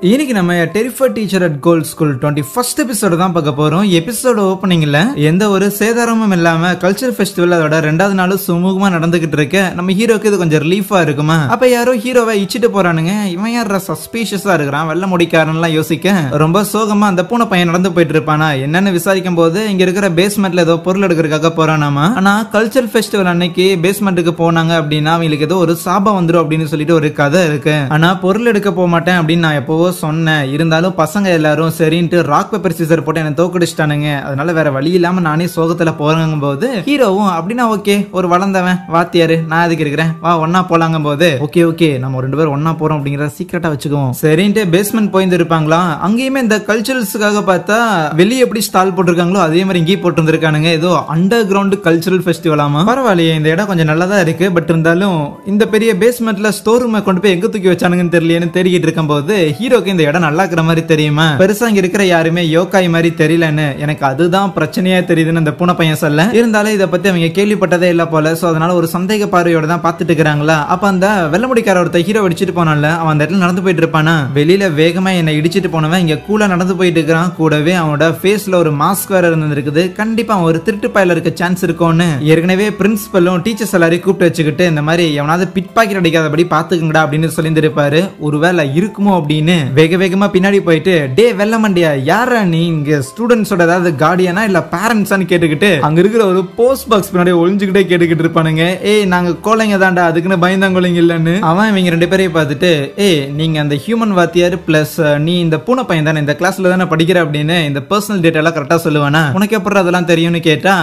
இன்னைக்கு நம்ம terrified teacher at gold school 21st episode தான் பார்க்க போறோம். எபிசோட ஓப்பனிங்ல எந்த ஒரு சேதாரமும் இல்லாம கல்ச்சர் ஃபெஸ்டிவல் அதோட 2வது நாள் சுமூகமா நடந்துகிட்டு இருக்கு. நம்ம ஹீரோக்கு இது கொஞ்சம் ரிலீஃபா இருக்குமா? அப்ப யாரோ ஹீரோவை இச்சிட்டு போறானுங்க. இவன் யார சஸ்பீஷியஸா இருக்கிறான், வெள்ள முடிக்காரன்லாம் யோசிக்க ரொம்ப சோகமா அந்த பூனை பையன் நடந்து போயிட்டு இருப்பானா என்னன்னு விசாரிக்கும் போது இங்க இருக்கிற பேஸ்மெண்ட்ல ஏதோ பொருள் எடுக்கிறதுக்காக போறானாமா. ஆனா கல்ச்சர் ஃபெஸ்டிவல் அன்னைக்கு பேஸ்மெண்ட்டுக்கு போனாங்க அப்படின்னா அவங்களுக்கு ஏதோ ஒரு சாபம் வந்துடும் அப்படின்னு சொல்லிட்டு ஒரு கதை இருக்கு. ஆனா பொருள் எடுக்க போக மாட்டேன் அப்படின்னு நான் எப்பவோ சொன்னேன். இருந்தாலும் பசங்க எல்லாரும் சரின்ட்டு ராக் பேப்பர் சீசர் போட்டு என்ன தோக்கடிச்சிட்டானுங்க. அதனால வேற வழி இல்லாம நானே சோகத்துல போறங்கும் போது ஹீரோவும் அப்படின்னா ஓகே ஒரு வளர்ந்தவன் வாத்தியாரு நான் அதுக்கு இருக்கிறேன் வா ஒன்னா போலாங்கும் போது ஓகே நம்ம 2 பேரும் ஒன்னா போறோம் அப்படிங்கிற சீக்கிரட்டா வச்சுக்குவோம் சரின்ட்டு பேஸ்மெண்ட் போயிருந்து இருப்பாங்களா. அங்கேயுமே இந்த கல்ச்சரல்ஸுக்காக பார்த்தா வெளியே எப்படி ஸ்டால் போட்டிருக்காங்களோ அதே மாதிரி இங்கேயும் போட்டு வந்திருக்கானுங்க. ஏதோ அண்டர் கிரவுண்ட் கல்ச்சரல் ஃபெஸ்டிவலாமா. பரவாயில்லையே இந்த இடம் கொஞ்சம் நல்லதா இருக்கு. பட் இருந்தாலும் இந்த பெரிய பேஸ்மெண்ட்ல ஸ்டோர் ரூமை கொண்டு போய் எங்க தூக்கி வச்சானுங்கன்னு தெரியலன்னு தேடிக்கிட்டு இருக்கும் போது ஹீரோக்கு இந்த இடம் நல்லா இருக்கிற மாதிரி தெரியுமா. பெருசா இங்க இருக்கிற யாருமே யோகாய் மாதிரி தெரியலன்னு எனக்கு அதுதான் பிரச்சனையா தெரியுதுன்னு அந்த பூனை பையன் சொல்ல. இருந்தாலும் இதை பத்தி அவங்க கேள்விப்பட்டதே இல்ல போல. சோ அதனால ஒரு சந்தேக பார்வையோட தான் பாத்துட்டு இருக்காங்களா. அப்ப அந்த வெள்ளமுடிக்கார ஒருத்த ஹீரோ இடிச்சிட்டு போனான்ல அவன் அந்த இடத்துல நடந்து போயிட்டு இருப்பானா. வெளியில வேகமா என்ன இடிச்சிட்டு போனவன் இங்க கூலா நடந்து போயிட்டு இருக்கிறான். கூடவே அவனோட ஃபேஸ்ல ஒரு மாஸ்க் வேற இருந்திருக்குது. கண்டிப்பா அவன் ஒரு திருட்டு பயல இருக்க சான்ஸ் இருக்கும்னு ஏற்கனவே பிரின்சிபலும் டீச்சர்ஸ் எல்லாரையும் கூப்பிட்டு வச்சுக்கிட்டு இந்த மாதிரி எவனாவது பிட் பாக்கெட் அடிக்காதபடி பாத்துக்குங்கடா அப்படின்னு சொல்லியிருப்பாரு. ஒருவேளை இருக்குமோ அப்படின்னு வேகமா பின்னாடி போயிட்டு டே வெள்ளமண்டியா யாரா நீ இங்க ஸ்டூடெண்ட்ஸோட ஏதாவது கார்டியனா இல்ல பேரண்ட்ஸான்னு கேட்டுக்கிட்டு அங்க இருக்கிற ஒரு போஸ்ட் பாக்ஸ் பின்னாடி ஒளிஞ்சுக்கிட்டே கேட்டுக்கிட்டு இருப்பானுங்க. ஏய் நாங்க கோலைங்க தாண்டா அதுக்குன்னு பயந்தாங்கோலைங்க இல்லன்னு. அவன் இவங்க 2 பேரையும் பார்த்துட்டு ஏய் நீங்க அந்த ஹியூமன் வாத்தியார் பிளஸ் நீ இந்த பூனை பையன் தானே இந்த கிளாஸ்ல தானே படிக்கிற அப்படின்னு இந்த பர்சனல் டேட்டா எல்லாம் கரெக்டா சொல்லுவானா. உனக்கு எப்படி அதெல்லாம் தெரியும்னு கேட்டா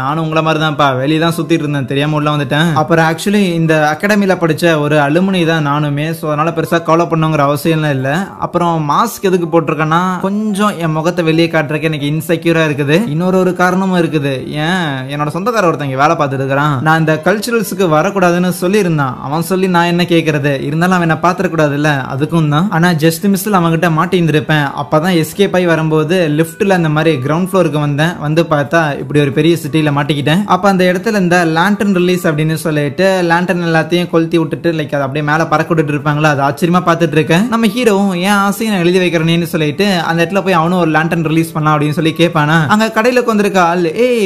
நானும் உங்களை மாதிரி தான்ப்பா வெளியே தான் சுத்திட்டு இருந்தேன் தெரியாம உள்ள வந்துட்டேன். அப்புறம் ஆக்சுவலி இந்த அகாடமில படிச்ச ஒரு அலுமினி தான் நானுமே. சோ அதனால பெருசா கவலை பண்ணுங்கிற அவசியம் இல்ல. அப்புறம் மாஸ்க் எதுக்கு போட்டிருக்கேன்னா கொஞ்சம் என் முகத்தை வெளியே காட்டுறதுக்கு எனக்கு இன்செக்யூரா இருக்குது. இன்னொரு காரணமும் இருக்குது. ஏன் என்னோட சொந்தக்கார ஒருத்தங்க வேலை பார்த்துட்டு இருக்கிறான். நான் இந்த கல்ச்சுரல்ஸுக்கு வரக்கூடாதுன்னு சொல்லி இருந்தான். அவன் சொல்லி நான் என்ன கேட்கறது. இருந்தாலும் அவன் என்ன பாத்திர கூடாதுல்ல அதுக்கும் தான். ஆனா ஜஸ்ட் மிஸ்ல அவங்க கிட்ட மாட்டிருந்திருப்பேன். அப்பதான் எஸ்கேப் ஆகி வரும்போது லிப்ட்ல அந்த மாதிரி கிரவுண்ட் ஃப்ளோருக்கு வந்தேன். வந்து பார்த்தா இப்படி ஒரு பெரிய சிட்டில மாட்டிக்கிட்டேன். அப்ப அந்த இடத்துல இந்த லேண்டன் ரிலீஸ் அப்படின்னு சொல்லிட்டு லேண்டன் எல்லாத்தையும் கொளுத்தி விட்டுட்டு லைக் அதை அப்படியே மேல பறக்க விட்டுட்டு இருப்பாங்களா. அது ஆச்சரியமா பார்த்துட்டு இருக்கேன். நம்ம ஹீரோவும் ஏன் ஆசையை நான் எழுதி வைக்கிறேன்னு சொல்லிட்டு அந்த இடத்துல போய் அவனும் ஒரு லேண்டன் ரிலீஸ் பண்ணலாம் அப்படின்னு சொல்லி கேட்பானா. அங்க கடையில வந்திருக்க ஆள்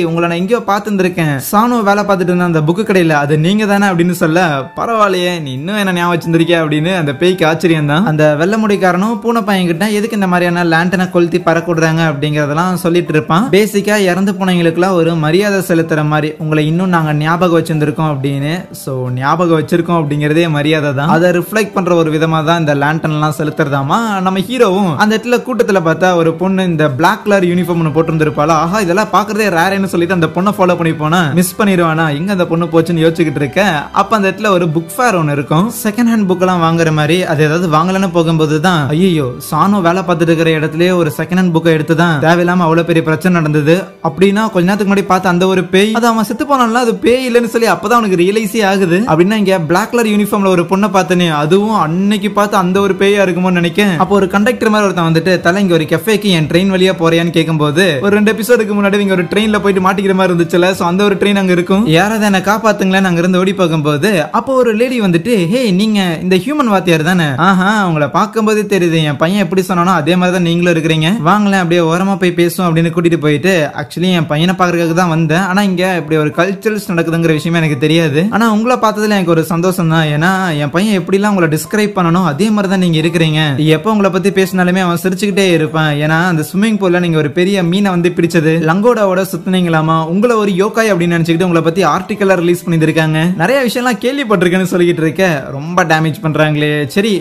உங்களை நான் எங்கேயோ பார்த்துருக்கேன் சானு வேலை பார்த்துட்டு இருந்த அந்த புக்கு கடையில அது நீங்க தானே அப்படின்னு சொல்ல பரவாயில்லையே நீ இன்னும் என்ன ஞாபகம் வச்சிருந்திருக்க அப்படின்னு அந்த பேய்க்கு ஆச்சரியம் தான். அந்த வெள்ள முடிக்காரனும் பூனை பையன் கிட்ட எதுக்கு இந்த மாதிரியான லேண்டனை கொளுத்தி பறக்க விடுறாங்க அப்படிங்கறதெல்லாம் சொல்லிட்டு இருப்பான். பேசிக்கா இறந்து போனவங்களுக்குலாம் ஒரு மரியாதை செலுத்துற மாதிரி உங்களை இன்னும் நாங்க ஞாபகம் வச்சிருந்திருக்கோம் அப்படின்னு. சோ ஞாபகம் வச்சிருக்கோம் அப்படிங்கறதே மரியாதை தான். அதை ரிஃப்ளெக்ட் பண்ற ஒரு விதமா தான் இந்த லேண்டன் எல்லாம் செலுத்துறதாமா. நம்ம ஹீரோவும் அந்த இடத்துல கூட்டத்துல பார்த்தா ஒரு பொண்ணு இந்த பிளாக் கலர் யூனிஃபார்ம் போட்டு இருந்திருப்பாளா. ஆஹா இதெல்லாம் பாக்குறதே ரேர்னு சொல்லிட்டு அந்த பொண்ணை ஃபாலோ பண்ணி போனா மிஸ் பண்ணிடுவானா. எங்க அந்த பொண்ணு போச்சுன்னு யோசிச்சுக்கிட்டு இருக்க. அப்ப அந்த இடத்துல ஒரு புக் ஃபேர் ஒன்னு இருக்கும். செகண்ட் ஹேண்ட் புக் எல்லாம் வாங்குற மாதிரி. அது ஏதாவது வாங்கலன்னு போகும்போது தான் ஐயோ சானு வேலை பார்த்துட்டு இருக்கிற இடத்துலயே ஒரு செகண்ட் ஹேண்ட் புக்கை எடுத்துதான் தேவையில்லாம அவ்வளவு பெரிய பிரச்சனை நடந்தது. அப்படின்னா கொஞ்ச நேரத்துக்கு முன்னாடி பார்த்த அந்த ஒரு பேய் அது அவன் செத்து போனான்ல அது பேய் இல்லைன்னு சொல்லி அப்பதான் அவனுக்கு ரியலைஸே ஆகுது. அப்படின்னா இங்க பிளாக் கலர் யூனிஃபார்ம்ல ஒரு பொண்ணை பார்த்தனே அதுவும் அன்னைக்கு பார்த்து அந்த ஒரு பேயா இருக்குமோ நினைக்கிறேன். அப்போ ஒரு கண்டக்டர் மாதிரி ஒருத்தன் வந்துட்டு தலை இங்க ஒரு கெஃபேக்கு என் ட்ரெயின் வழியா போறியான்னு கேட்கும்போது ஒரு 2 எபிசோடுக்கு முன்னாடி இங்க ஒரு ட்ரெயின்ல போயிட்டு மாட்டிக்கிற மாதிரி இருந்துச்சுல. சோ அந்த ஒரு ட்ரெயின் அங்க இருக்கும். யாராவது என்ன காப்பாத்துங்களேன்னு அங்க இருந்து ஓடி போகும்போது அப்போ ஒரு லேடி வந்துட்டு ஹே நீங்க இந்த ஹியூமன் வாத்தியார் தானே. ஆஹா உங்களை பார்க்கும்போதே தெரியுது என் பையன் எப்படி சொன்னானோ அதே மாதிரி தான் நீங்களும் இருக்கிறீங்க. வாங்கலாம் அப்படியே ஓரமா போய் பேசும் அப்படின்னு கூட்டிட்டு போயிட்டு ஆக்சுவலி என் பையனை பாக்குறதுக்கு தான் வந்தேன். ஆனா இங்க இப்படி ஒரு கல்ச்சரல்ஸ் நடக்குதுங்கிற விஷயமே எனக்கு தெரியாது. ஆனா உங்களை பார்த்ததுல எனக்கு ஒரு சந்தோஷம் தான். ஏன்னா என் பையன் எப்படி எல்லாம் உங்களை டிஸ்கிரைப் பண்ணணும் அதே மாதிரி தான் நீங்க இருக்கிறீங்க. எப்போ உங்களை பத்தி பேசினாலுமே அவன் சிரிச்சுக்கிட்டே இருப்பான். ஏன்னா அந்த ஸ்விம்மிங் பூல்ல நீங்க ஒரு பெரிய மீனை வந்து பிடிச்சது லங்கோடாவோட சுத்தினீங்களாமா. உங்களை ஒரு யோகாய் அப்படின்னு நினைச்சுக்கிட்டு உங்களை பத்தி ஆர்டிக்கலா ரிலீஸ் பண்ணிருக்காங்க. நிறைய விஷயம்லாம் கேள்விப்பட்டிருக்கேன்னு சொல்லிட்டு இருக்க. ரொம்ப டேமேஜ் பண்றாங்களே. சரி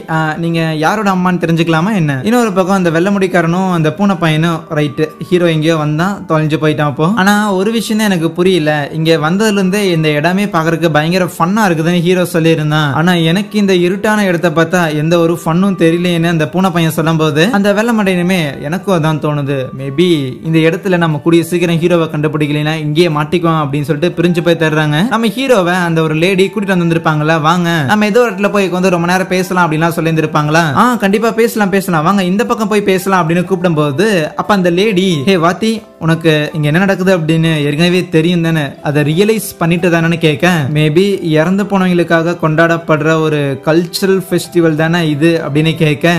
நீங்க யாரோட அம்மான்னு தெரிஞ்சுக்கலாமா என்ன. இன்னொரு பக்கம் அந்த வெள்ள முடிக்காரனும் அந்த பூனை பையனும் ரைட் ஹீரோ எங்கேயோ வந்தான் தொலைஞ்சு போயிட்டான். அப்போ ஆனா ஒரு விஷயம் தான் எனக்கு புரியல. இங்க வந்ததுல இருந்தே இந்த இடமே பாக்குறதுக்கு பயங்கர ஃபன்னா இருக்குதுன்னு ஹீரோ சொல்லி இருந்தான். ஆனா எனக்கு இந்த இருட்டான இடத்தை பார்த்தா எந்த ஒரு ஃபன்னும் தெரியல தெரியலையேன்னு அந்த பூனை பையன் சொல்லும் போது அந்த வெள்ள மண்டையனுமே எனக்கும் அதான் தோணுது, மேபி இந்த இடத்துல நம்ம கூடிய சீக்கிரம் ஹீரோவை கண்டுபிடிக்கலைன்னா இங்கேயே மாட்டிக்குவோம் அப்படின்னு சொல்லிட்டு பிரிஞ்சு போய் தர்றாங்க. நம்ம ஹீரோவை அந்த ஒரு லேடி கூட்டிட்டு வந்திருப்பாங்களா, வாங்க நம்ம ஏதோ இடத்துல போய் வந்து ரொம்ப நேரம் பேசலாம் அப்படின்லாம் சொல்லி இருந்திருப்பாங்களா. கண்டிப்பா பேசலாம் வாங்க இந்த பக்கம் போய் பேசலாம் அப்படின்னு கூப்பிடும் போது அப்ப அந்த லேடி, ஹே வாத்தி, உனக்கு இங்க என்ன நடக்குது அப்படின்னு ஏற்கனவே தெரியும் தானே, அதை ரியலைஸ் பண்ணிட்டு தானே கேட்க, மேபி இறந்து போனவங்களுக்காக கொண்டாடப்படுற ஒரு கல்ச்சரல் ஃபெஸ்டிவல் தானே இது அப்படின்னு கேட்க,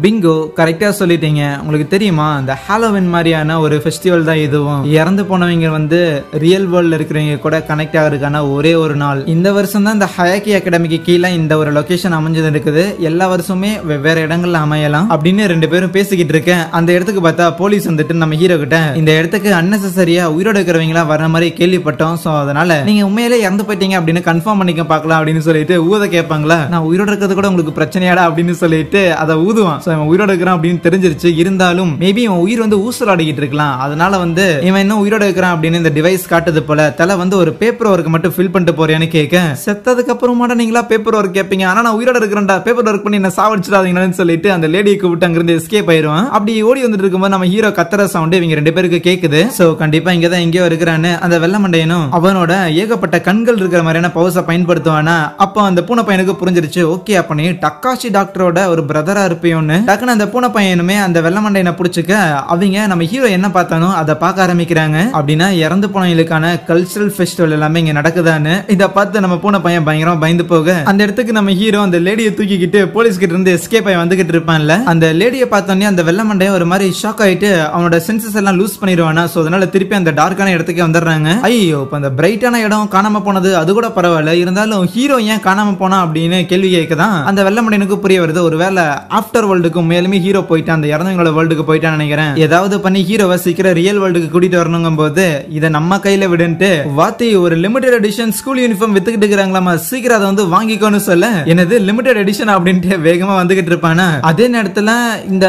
பிங்கோ கரெக்டா சொல்லிட்டீங்க. உங்களுக்கு தெரியுமா, இந்த ஹாலோவின் மாதிரியான ஒரு ஃபெஸ்டிவல் தான் இதுவும். இறந்து போனவங்க வந்து ரியல் வேர்ல்ட்ல இருக்கிறவங்க கூட கனெக்ட் ஆகிறதுக்கான ஒரே ஒரு நாள். இந்த வருஷம் தான் இந்த ஹயாக்கி அகாடமிக்கு கீழே இந்த ஒரு லொகேஷன் அமைஞ்சது இருக்குது. எல்லா வருஷமே வெவ்வேறு இடங்கள்ல அமையலாம் அப்படின்னு ரெண்டு பேரும் பேசிக்கிட்டு இருக்கேன். அந்த இடத்துக்கு பார்த்தா போலீஸ் வந்துட்டு நம்ம ஹீரோ கிட்ட, இந்த இடத்துக்கு அன்னெசரியா உயிரோட இருக்கிறவங்களா வர மாதிரி கேள்விப்பட்டோம், சோ அதனால நீங்க உண்மையிலே இறந்து போயிட்டீங்க அப்படின்னு கன்ஃபார்ம் பண்ணிக்க பார்க்கலாம் அப்படின்னு சொல்லிட்டு ஊத கேட்பாங்களா. நான் உயிரோட இருக்கிறது கூட உங்களுக்கு பிரச்சனையாடா அப்படின்னு சொல்லிட்டு அதை ஊதுவான். உயிரோட இருக்கிறான் அப்படின்னு தெரிஞ்சிருச்சு. இருந்தாலும் மேபி இவன் உயிர் வந்து ஊசலாடிக்கிட்டு இருக்கலாம். அதனால வந்து இவன் இன்னும் உயிரோட இருக்கிறான் அப்படின்னு இந்த டிவைஸ் காட்டுது போல. தலை வந்து ஒரு பேப்பர் ஒர்க் மட்டும் ஃபில் பண்ணிட்டு போறியான்னு கேட்க, செத்ததுக்கு அப்புறமா நீங்களா பேப்பர் ஒர்க் கேட்பீங்க, ஆனா நான் உயிரோட இருக்கிறேன்டா, பேப்பர் ஒர்க் பண்ணி என்ன சாவடிச்சிடாதீங்கன்னு சொல்லிட்டு அந்த லேடியை கூப்பிட்டு அங்கிருந்து எஸ்கேப் ஆயிருவான். அப்படி ஓடி வந்துட்டு இருக்கும்போது நம்ம ஹீரோ கத்துற சவுண்ட் இவங்க ரெண்டு பேருக்கு கேக்குது. சோ கண்டிப்பா இங்கதான் எங்கேயோ இருக்கிறான்னு அந்த வெள்ள மண்டையனும் அவனோட ஏகப்பட்ட கண்கள் இருக்கிற மாதிரியான பவர்ஸை பயன்படுத்துவானா. அப்போ அந்த பூனை பையனுக்கு புரிஞ்சிருச்சு, ஓகே அப்ப நீ டக்காஷி டாக்டரோட ஒரு பிரதரா இருப்பியோன்னு. டக்குன்னு அந்த பூனை பையனுமே அந்த வெள்ள மண்டையனை பிடிச்சுக்க அவங்க நம்ம ஹீரோ என்ன பார்த்தானோ அதை பார்க்க ஆரம்பிக்கிறாங்க. அப்படின்னா இறந்து போனவங்களுக்கான கல்ச்சரல் ஃபெஸ்டிவல் எல்லாமே இங்க நடக்குதான்னு இதை பார்த்து நம்ம பூனை பையன் பயங்கரமா பயந்து போக அந்த இடத்துக்கு நம்ம ஹீரோ அந்த லேடியை தூக்கிக்கிட்டு போலீஸ் கிட்ட இருந்து எஸ்கேப் ஆகி வந்துகிட்டு இருப்பான்ல. அந்த லேடியை பார்த்தோன்னே அந்த வெள்ள மண்டையன் ஒரு மாதிரி ஷாக் ஆயிட்டு அவனோட சென்சஸ் எல்லாம் லூஸ் பண்ணிடுவானா. சோ அதனால திருப்பி அந்த டார்க்கான இடத்துக்கு வந்துடுறாங்க. ஐயோ இப்ப அந்த பிரைட்டான இடம் காணாம போனது அது கூட பரவாயில்ல, இருந்தாலும் ஹீரோ ஏன் காணாம போனா அப்படின்னு கேள்வி கேட்கதான் அந்த வெள்ள மண்டையனுக்கு புரிய வருது. ஒருவேளை ஆஃப்டர் வேர்ல்டுக்கு மேலுமே ஹீரோ போயிட்டு அந்த இறந்தவங்களோட வேர்ல்டுக்கு போயிட்டான்னு நினைக்கிறேன். ஏதாவது பண்ணி ஹீரோவை சீக்கிரம் ரியல் வேர்ல்டுக்கு கூட்டிட்டு வரணுங்கும் போது இதை நம்ம கையில விடுன்ட்டு வாத்தி ஒரு லிமிடெட் எடிஷன் ஸ்கூல் யூனிஃபார்ம் வித்துக்கிட்டு இருக்கிறாங்களாமா, சீக்கிரம் அதை வந்து வாங்கிக்கோன்னு சொல்ல, என்னது லிமிடெட் எடிஷன் அப்படின்ட்டு வேகமா வந்துகிட்டு இருப்பானா. அதே நேரத்துல இந்த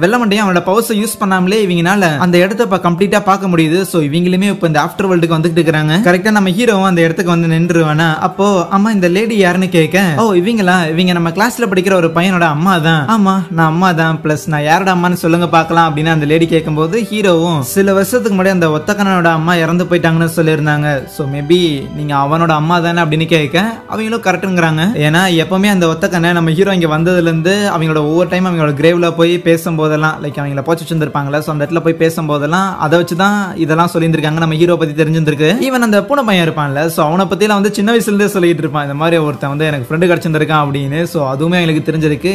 வெள்ள மண்டையன் அவனோட பவர்ஸை யூஸ் பண்ணாமலே இவங்கனால அந்த இடத்த கம்ப்ளீட்டா பார்க்க முடியுது. சோ இவங்களுமே இப்ப இந்த ஆஃப்டர் வேர்ல்டுக்கு வந்துட்டு இருக்காங்க. கரெக்டா நம்ம ஹீரோவும் அந்த இடத்துக்கு வந்து நின்றுவானா. அப்போ அம்மா இந்த லேடி யாருன்னு கேட்க, ஓ இவங்க நம்ம கிளாஸ்ல படிக்கிற ஒரு பையனோட அம்மா தான். ஆமா நான் அம்மா தான், பிளஸ் நான் யாரோட அம்மான்னு சொல்லுங்க பார்க்கலாம் அப்படின்னு அந்த லேடி கேட்கும்போது ஹீரோவும் சில வருஷத்துக்கு முன்னாடி அந்த ஒத்தக்கனோட அம்மா இறந்து போயிட்டாங்கன்னு சொல்லியிருந்தாங்க, சோ மேபி நீங்க அவனோட அம்மா தானே அப்படின்னு கேட்க அவங்களும் கரெக்டுங்கிறாங்க. ஏன்னா எப்பவுமே அந்த ஒத்தக்கனை நம்ம ஹீரோ இங்க வந்ததுல இருந்து அவங்களோட ஒவ்வொரு டைம் அவங்களோட கிரேவ்ல போய் பேசும்போதெல்லாம் லைக் அவங்கள போச்சு வச்சிருந்திருப்பாங்களா, சோ அந்த இடத்துல போய் பேசும்போதெல்லாம் அதை வச்சுதான் இதெல்லாம் சொல்லியிருந்திருக்காங்க. நம்ம ஹீரோ பத்தி தெரிஞ்சிருக்கு. ஈவன் அந்த பூனை பையன் இருப்பான்ல, சோ அவனை பத்தி எல்லாம் வந்து சின்ன வயசுல இருந்தே சொல்லிட்டு இருப்பான், இந்த மாதிரி ஒருத்தன் வந்து எனக்கு ஃப்ரெண்டு கிடைச்சிருந்திருக்கான் அப்படின்னு. சோ அதுவுமே அவங்களுக்கு தெரிஞ்சிருக்கு,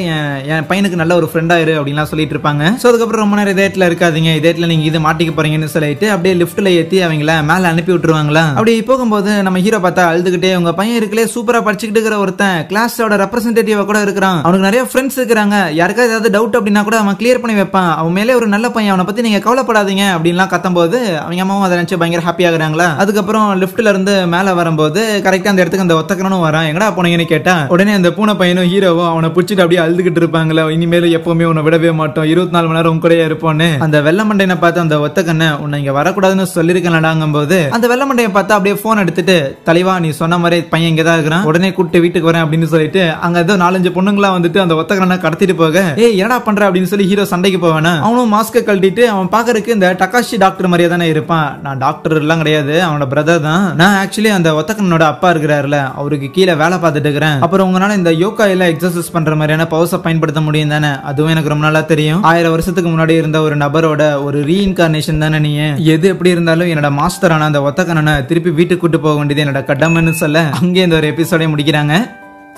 என் பையனுக்கு நல்ல ஒரு ஃப்ரெண்டா இரு அப்படின்லாம் சொல்லிட்டு இருப்பாங்க. சோ அதுக்கப்புறம் ரொம்ப நேரம் இதேட்ல இருக்காதீங்க, இதேட்ல நீங்க இது மாட்டிக்க போறீங்கன்னு சொல்லிட்டு அப்படியே லிஃப்ட்ல ஏத்தி அவங்கள மேல அனுப்பி விட்டுருவாங்களா. அப்படி போகும்போது நம்ம ஹீரோ பார்த்தா அழுதுகிட்டே, உங்க பையன் இருக்கலே சூப்பரா படிச்சுக்கிட்டு இருக்கிற ஒருத்தன் கிளாஸோட ரெப்ரசன்டேட்டிவா கூட இருக்கிறான், அவனுக்கு நிறைய ஃப்ரெண்ட்ஸ் இருக்கிறாங்க, யாருக்காவது ஏதாவது டவுட் அப்படின்னா கூட அவன் கிளியர் பண்ணி வைப்பான், அவன் மேலே ஒரு நல்ல பையன், அவனை பத்தி நீங்க கவலைப்படாதீங்க அப்படின்லாம் கத்தும்போது அவங்க அம்மாவும் அதை நினைச்சு பயங்கர ஹாப்பி ஆகுறாங்களா. அதுக்கப்புறம் லிஃப்ட்ல இருந்து மேல வரும்போது கரெக்டா அந்த இடத்துக்கு அந்த ஒத்தக்கனும் வரான். எங்கடா போனீங்கன்னு கேட்டா உடனே அந்த பூனை பையனும் ஹீரோவும் அவனை பிடிச்சிட்டு அப்படியே அழுதுகிட்டு இருப்பாங்களா, இனிமேலும் எப்பவுமே உன்னை விடவே மாட்டோம், 24 மணி நேரம் உன் கூடயே இருப்போன்னு. அந்த வெள்ள மண்டையனை பார்த்து அந்த ஒத்தக்கண்ண உன்னை இங்க வரக்கூடாதுன்னு சொல்லிருக்கலாங்கும் போது அந்த வெள்ள மண்டையை பார்த்தா அப்படியே போன் எடுத்துட்டு, தலைவா நீ சொன்ன மாதிரி பையன் இங்கதான் இருக்கிறான், உடனே கூப்பிட்டு வீட்டுக்கு வரேன் அப்படின்னு சொல்லிட்டு அங்க ஏதோ 4-5 பொண்ணுங்களா வந்துட்டு அந்த ஒத்தக்கண்ணை கடத்திட்டு போக, ஏய் என்னடா பண்ற அப்படின்னு சொல்லி ஹீரோ சண்டைக்கு போவானா. அவனும் மாஸ்க கழட்டிட்டு அவன் பாக்குறதுக்கு இந்த டக்காஷி டாக்டர் மாதிரியே தானே இருப்பான். நான் டாக்டர் எல்லாம் கிடையாது, அவனோட பிரதர் தான், நான் ஆக்சுவலி அந்த ஒத்தக்கண்ணனோட அப்பா இருக்கிறாருல அவருக்கு கீழே வேலை பார்த்துட்டு இருக்கிறேன். அப்புறம் உங்களால இந்த யோகா எல்லாம் எக்ஸசைஸ் பண்ற மாதிரியான பவர்ஸை பயன்படுத்த முடியும் தானே, அதுவும் எனக்கு ரொம்ப நாளா தெரியும். 1000 வருஷத்துக்கு முன்னாடி இருந்த ஒரு நபரோட ஒரு ரீஇன்கார்னேஷன் தானே நீ. எது எப்படி இருந்தாலும் என்னோட மாஸ்டர் ஆன அந்த ஒத்தக்கண்ணனை திருப்பி வீட்டுக்கு கூட்டு போக வேண்டியது என்னோட கடமைன்னு சொல்ல அங்கே இந்த ஒரு எபிசோடை முடிக்கிறாங்க.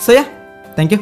Soya thank you.